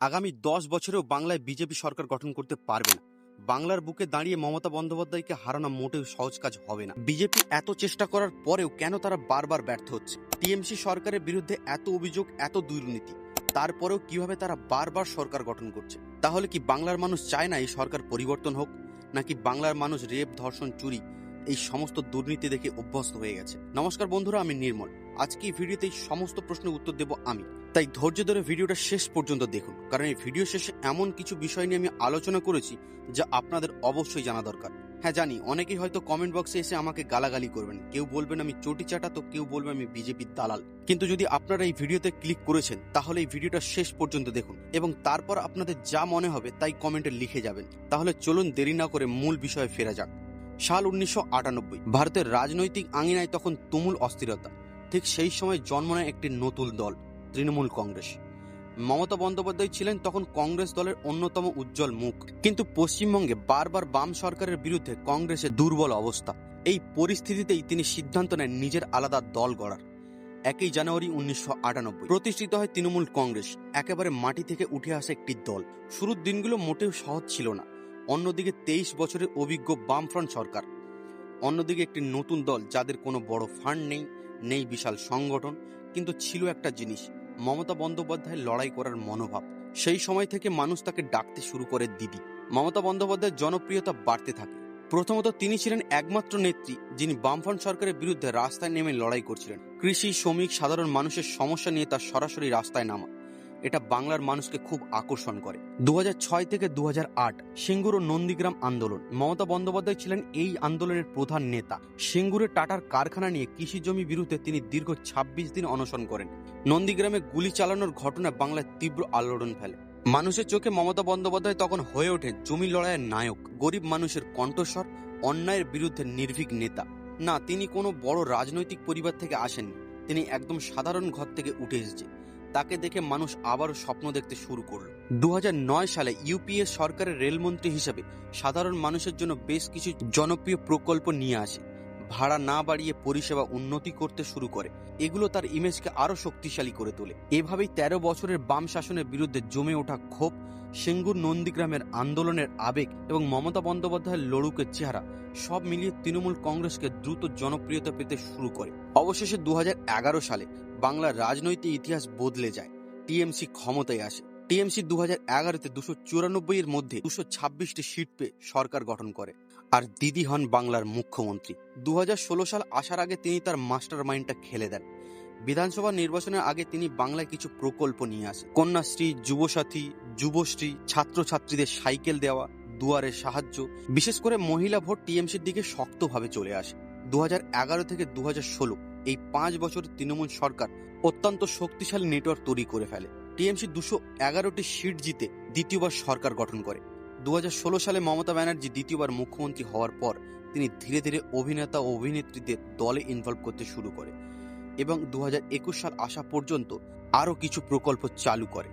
আগামী 10 বছরেও বাংলায় বিজেপি সরকার গঠন করতে পারবে না। বাংলার বুকে দাঁড়িয়ে মমতা বন্দ্যোপাধ্যায়কে হারানো মোটেও সহজ কাজ হবে না। বিজেপি এত চেষ্টা করার পরেও কেন তারা বারবার ব্যর্থ হচ্ছে? টিএমসি সরকারের বিরুদ্ধে এত অভিযোগ, এত দুর্নীতি, তারপরেও কিভাবে তারা বারবার সরকার গঠন করছে? তাহলে কি বাংলার মানুষ চায় না এই সরকার পরিবর্তন হোক, নাকি বাংলার মানুষ রেপ, ধর্ষণ, চুরি এই সমস্ত দুর্নীতি দেখে অভ্যস্ত হয়ে গেছে? নমস্কার বন্ধুরা, আমি নির্মল। আজকে এই ভিডিওতে এই সমস্ত প্রশ্নের উত্তর দেব আমি। তাই ধৈর্য ধরে ভিডিওটা শেষ পর্যন্ত দেখুন, কারণ এই ভিডিও শেষে এমন কিছু বিষয় নিয়ে আমি আলোচনা করেছি যা আপনাদের অবশ্যই জানা দরকার। হ্যাঁ জানি, অনেকেই হয়তো কমেন্ট বক্সে এসে আমাকে গালাগালি করবেন, কেউ বলবেন আমি চটি চাটা, তো কেউ বলবেন আমি বিজেপির দালাল। কিন্তু যদি আপনারা এই ভিডিওতে ক্লিক করেছেন, তাহলে এই ভিডিওটা শেষ পর্যন্ত দেখুন এবং তারপর আপনাদের যা মনে হবে তাই কমেন্টে লিখে যাবেন। তাহলে চলুন দেরি না করে মূল বিষয়ে ফেরা যাক। সাল 1998, ভারতের রাজনৈতিক আঙিনায় তখন তুমুল অস্থিরতা। ঠিক সেই সময় জন্ম নেয় একটি নতুন দল, তৃণমূল কংগ্রেস। মমতা বন্দ্যোপাধ্যায় ছিলেন তখন কংগ্রেস দলের অন্যতম উজ্জ্বল মুখ, কিন্তু পশ্চিমবঙ্গে বারবার বাম সরকারের বিরুদ্ধে কংগ্রেসের দুর্বল অবস্থা। এই পরিস্থিতিতেই তিনি সিদ্ধান্ত নেন নিজের আলাদা দল গড়ার। 1 জানুয়ারি 1998 প্রতিষ্ঠিত হয় তৃণমূল কংগ্রেস, একেবারে মাটি থেকে উঠে আসা একটি দল। শুরুর দিনগুলো মোটেও সহজ ছিল না। অন্যদিকে 23 বছরের অভিজ্ঞ বামফ্রন্ট সরকার, অন্যদিকে একটি নতুন দল যাদের কোনো বড় ফান্ড নেই বিশাল সংগঠন, কিন্তু ছিল একটা জিনিস, মমতা বন্দ্যোপাধ্যায়ের লড়াই করার মনোভাব। সেই সময় থেকে মানুষ তাকে ডাকতে শুরু করে দিদি। মমতা বন্দ্যোপাধ্যায়ের জনপ্রিয়তা বাড়তে থাকে। প্রথমত তিনি ছিলেন একমাত্র নেত্রী যিনি বামফ্রন্ট সরকারের বিরুদ্ধে রাস্তায় নেমে লড়াই করছিলেন। কৃষি, শ্রমিক, সাধারণ মানুষের সমস্যা নিয়ে তার সরাসরি রাস্তায় নামা, এটা বাংলার মানুষকে খুব আকর্ষণ করে। 2006 থেকে 2008 সিঙ্গুর ও নন্দীগ্রাম আন্দোলন, মমতা বন্দ্যোপাধ্যায় ছিলেন এই আন্দোলনের প্রধান নেতা। সিঙ্গুরে টাটার কারখানা নিয়ে কৃষি জমি বিরুদ্ধে তিনি দীর্ঘ 26 দিন অনশন করেন। নন্দীগ্রামে গুলি চালানোর ঘটনা বাংলায় তীব্র আলোড়ন ফেলে। মানুষের চোখে মমতা বন্দ্যোপাধ্যায় তখন হয়ে ওঠেন জমি লড়াইয়ের নায়ক, গরিব মানুষের কণ্ঠস্বর, অন্যায়ের বিরুদ্ধে নির্ভীক নেতা। না, তিনি কোনো বড় রাজনৈতিক পরিবার থেকে আসেননি, তিনি একদম সাধারণ ঘর থেকে উঠে এসেছে। তাকে দেখে মানুষ আবারও স্বপ্ন দেখতে শুরু করলো। 2009 সালে ইউপিএ সরকারের রেলমন্ত্রী হিসেবে সাধারণ মানুষের জন্য বেশ কিছু জনপ্রিয় প্রকল্প নিয়ে আসে। ভাড়া না বাড়িয়ে পরিষেবা উন্নতি করতে শুরু করে। এগুলো তার ইমেজকে আরো শক্তিশালী করে তোলে। এভাবেই 13 বছরের বাম শাসনের বিরুদ্ধে জমে ওঠা ক্ষোভ, সিঙ্গুর নন্দীগ্রামের আন্দোলনের আবেগ এবং মমতা বন্দ্যোপাধ্যায়ের লড়ুকের চেহারা, সব মিলিয়ে তৃণমূল কংগ্রেসকে দ্রুত জনপ্রিয়তা পেতে শুরু করে। অবশেষে 2011 সালে বাংলার রাজনৈতিক ইতিহাস বদলে যায়। টিএমসি ক্ষমতায় আসে। টিএমসি 2011-তে 294 এর মধ্যে 226টি সিট পেয়ে সরকার গঠন করে, আর দিদি হন বাংলার মুখ্যমন্ত্রী। 2016 সাল আসার আগে তিনি তার মাস্টার মাইন্ডটা খেলে দেন। বিধানসভা নির্বাচনের আগে তিনি বাংলায় কিছু প্রকল্প নিয়ে আসেন। কন্যাশ্রী, যুবসাথী, যুবশ্রী, ছাত্রছাত্রীদের সাইকেল দেওয়া, দুয়ারে সাহায্য। বিশেষ করে মহিলা ভোট টিএমসির দিকে শক্তভাবে চলে আসে। 2011 থেকে 2016 এই 5 বছর তৃণমূল সরকার অত্যন্ত শক্তিশালী নেটওয়ার্ক তৈরি করে ফেলে। টিএমসি 211টি সিট জিতে দ্বিতীয়বার সরকার গঠন করে। 2016 সালে মমতা ব্যানার্জি দ্বিতীয়বার মুখ্যমন্ত্রী হওয়ার পর তিনি ধীরে ধীরে অভিনেতা ও অভিনেত্রীদের দলে ইনভলভ করতে শুরু করে এবং 2021 সাল আসা পর্যন্ত আরও কিছু প্রকল্প চালু করে।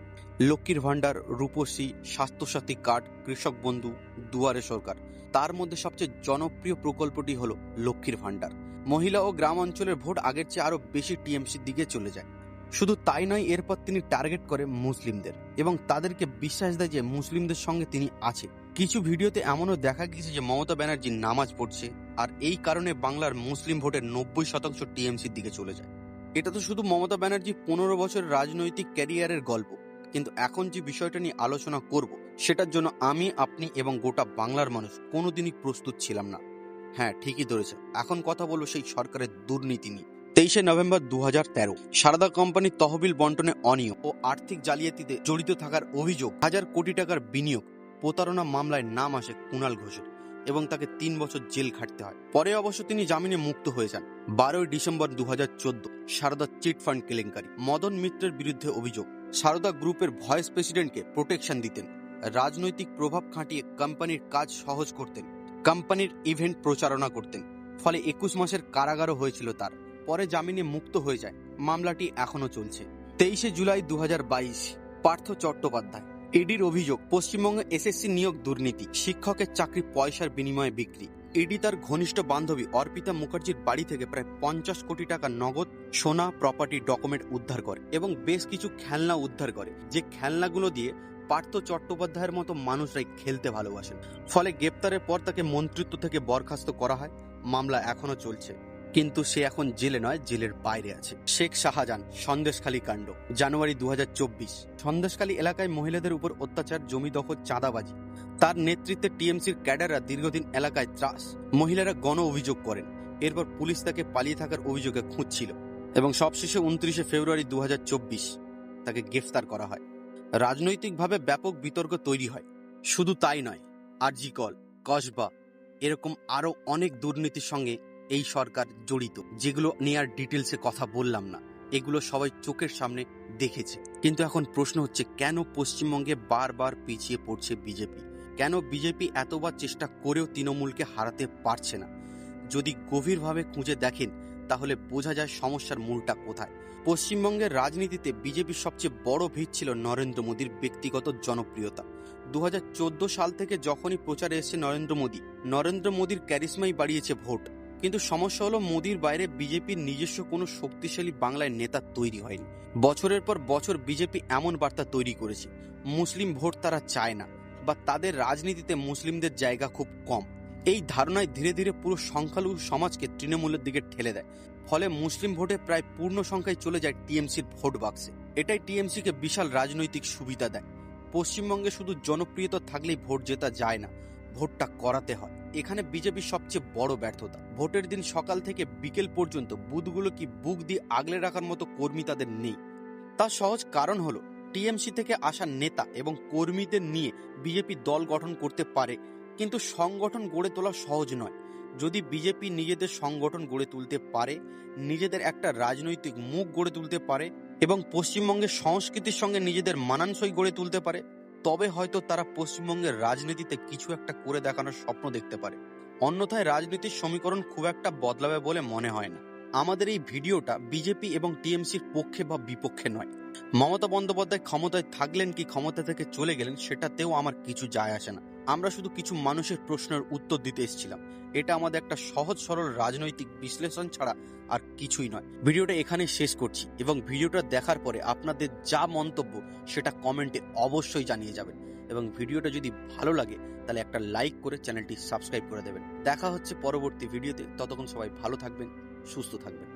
লক্ষ্মীর ভাণ্ডার, রূপশ্রী, স্বাস্থ্যসাথী কার্ড, কৃষক বন্ধু, দুয়ারে সরকার। তার মধ্যে সবচেয়ে জনপ্রিয় প্রকল্পটি হলো লক্ষ্মীর ভাণ্ডার। মহিলা ও গ্রাম অঞ্চলের ভোট আগের চেয়ে আরো বেশি টিএমসির দিকে চলে যায়। শুধু তাই নয়, এরপর তিনি টার্গেট করে মুসলিমদের এবং তাদেরকে বিশ্বাস দেয় যে মুসলিমদের সঙ্গে তিনি আছে। কিছু ভিডিওতে এমনও দেখা গেছে যে মমতা ব্যানার্জি নামাজ পড়ছে, আর এই কারণে বাংলার মুসলিম ভোটের 90% টিএমসির দিকে চলে যায়। এটা তো শুধু মমতা ব্যানার্জি 15 বছরের রাজনৈতিক ক্যারিয়ারের গল্প, কিন্তু এখন যে বিষয়টা নিয়ে আলোচনা করব সেটার জন্য আমি, আপনি এবং গোটা বাংলার মানুষ কোনোদিনই প্রস্তুত ছিলাম না। হ্যাঁ, ঠিকই ধরেছে, এখন কথা বলবো সেই সরকারের দুর্নীতি নিয়ে। 23 নভেম্বর 2013 সারদা কোম্পানির তহবিল বন্টনে অনিয়ম ও আর্থিক জালিয়াতিতে জড়িত থাকার অভিযোগ, 1000 কোটি টাকার বিনিয়োগ প্রতারণা মামলায় নাম আসে কুণাল ঘোষের এবং তাকে 3 বছর জেল খাটতে হয়। পরে অবশ্য তিনি জামিনে মুক্ত হয়ে যান। 12 ডিসেম্বর 2014 সারদা চিট ফান্ড কেলেঙ্কারি, মদন মিত্রের বিরুদ্ধে অভিযোগ। সারদা গ্রুপের ভাইস প্রেসিডেন্টকে প্রোটেকশন দিতেন, রাজনৈতিক প্রভাব খাটিয়ে কোম্পানির কাজ সহজ করতেন, কোম্পানির ইভেন্ট প্রচারণা করতেন। ফলে 21 মাসের কারাগারও হয়েছিল তার। পরে জামিনে মুক্ত হয়ে যায়। মামলাটি এখনো চলছে। 23 জুলাই 2022 পার্থ চট্টোপাধ্যায়, ইডির অভিযোগ পশ্চিমবঙ্গে এসএসসি নিয়োগ দুর্নীতি, শিক্ষকের চাকরি পয়সার বিনিময়ে বিক্রি। ইডি তার ঘনিষ্ঠ বান্ধবী অর্পিতা মুখার্জির বাড়ি থেকে প্রায় 50 কোটি টাকা নগদ, সোনা, প্রপার্টি, ডকুমেন্ট উদ্ধার করে এবং বেশ কিছু খেলনা উদ্ধার করে, যে খেলনাগুলো দিয়ে পার্থ চট্টোপাধ্যায়ের মতো মানুষরাই খেলতে ভালোবাসেন। ফলে গ্রেপ্তারের পর তাকে মন্ত্রিত্ব থেকে বরখাস্ত করা হয়। মামলা এখনো চলছে, কিন্তু সে এখন জেলে নয়, জেলের বাইরে আছে। শেখ শাহজাহান সন্দেশখালী কাণ্ড, জানুয়ারি 2024। সন্দেশখালী এলাকায় মহিলাদের উপর অত্যাচার, জমি দখল, চাঁদাবাজি। তার নেতৃত্বে টিএমসির ক্যাডাররা দীর্ঘদিন এলাকায় ত্রাস। মহিলারা গণ অভিযোগ করেন। এরপর পুলিশ তাকে পালিয়ে থাকার অভিযোগে খুঁজছিল এবং সবশেষে 29 ফেব্রুয়ারি 2024 তাকে গ্রেফতার করা হয়। রাজনৈতিকভাবে ব্যাপক বিতর্ক তৈরি হয়। শুধু তাই নয়, আরজি কল, কসবা, এরকম আরো অনেক দুর্নীতির সঙ্গে এই সরকার জড়িত, যেগুলো নিয়ে আর ডিটেলসে কথা বললাম না। এগুলো সবাই চোখের সামনে দেখেছে। কিন্তু এখন প্রশ্ন হচ্ছে, কেন পশ্চিমবঙ্গে বারবার পিছিয়ে পড়ছে বিজেপি? কেন বিজেপি এতবার চেষ্টা করেও তৃণমূলকে হারাতে পারছে না? যদি গভীরভাবে খুঁজে দেখেন তাহলে বোঝা যায় সমস্যার মূলটা কোথায়। পশ্চিমবঙ্গের রাজনীতিতে বিজেপির সবচেয়ে বড় ভিত ছিল নরেন্দ্র মোদীর ব্যক্তিগত জনপ্রিয়তা। 2014 সাল থেকে যখনই প্রচারে এসেছে নরেন্দ্র মোদীর ক্যারিশমাই বাড়িয়েছে ভোট। কিন্তু সমস্যা হলো, মোদীর বাইরে বিজেপির নিজস্ব কোনো শক্তিশালী বাংলায় নেতা তৈরি হয়নি। বছরের পর বছর বিজেপি এমন বার্তা তৈরি করেছে, মুসলিম ভোট তারা চায় না, বা তাদের রাজনীতিতে মুসলিমদের জায়গা খুব কম। এই ধারণায় ধীরে ধীরে পুরো সংখ্যালঘু সমাজকে তৃণমূলের দিকে ঠেলে দেয়। ফলে মুসলিম ভোটে প্রায় পূর্ণ সংখ্যায় চলে যায় টিএমসির ভোট বাক্সে। এটাই টিএমসিকে বিশাল রাজনৈতিক সুবিধা দেয়। পশ্চিমবঙ্গে শুধু জনপ্রিয়তা থাকলেই ভোট জেতা যায় না, ভোটটা করাতে হয়। এখানে বিজেপির সবচেয়ে বড় ব্যর্থতা। ভোটের দিন সকাল থেকে বিকেল পর্যন্ত বুথগুলো কি বুক দিয়ে আগলে রাখার মতো কর্মী তাদের নেই। তার সহজ কারণ হলো, টিএমসি থেকে আসা নেতা এবং কর্মীদের নিয়ে বিজেপি দল গঠন করতে পারে, কিন্তু সংগঠন গড়ে তোলা সহজ নয়। যদি বিজেপি নিজেদের সংগঠন গড়ে তুলতে পারে, নিজেদের একটা রাজনৈতিক মুখ গড়ে তুলতে পারে এবং পশ্চিমবঙ্গের সংস্কৃতির সঙ্গে নিজেদের মানানসই গড়ে তুলতে পারে, তবে হয়তো তারা পশ্চিমবঙ্গের রাজনীতিতে কিছু একটা করে দেখানোর স্বপ্ন দেখতে পারে। অন্যথায় রাজনীতির সমীকরণ খুব একটা বদলাবে বলে মনে হয় না। আমাদের এই ভিডিওটা বিজেপি এবং টিএমসির পক্ষে বা বিপক্ষে নয়। মমতা বন্দ্যোপাধ্যায় ক্ষমতায় থাকলেন কি ক্ষমতা থেকে চলে গেলেন সেটাতেও আমার কিছু যায় আসে না। আমরা শুধু কিছু মানুষের প্রশ্নের উত্তর দিতে এসেছিলাম। এটা আমাদের একটা সহজ সরল রাজনৈতিক বিশ্লেষণ ছাড়া আর কিছুই নয়। ভিডিওটা এখানে শেষ করছি এবং ভিডিওটা দেখার পরে আপনাদের যা মন্তব্য সেটা কমেন্টে অবশ্যই জানিয়ে যাবেন। এবং ভিডিওটা যদি ভালো লাগে তাহলে একটা লাইক করে চ্যানেলটি সাবস্ক্রাইব করে দেবেন। দেখা হচ্ছে পরবর্তী ভিডিওতে। ততক্ষণ সবাই ভালো থাকবেন, সুস্থ থাকবেন।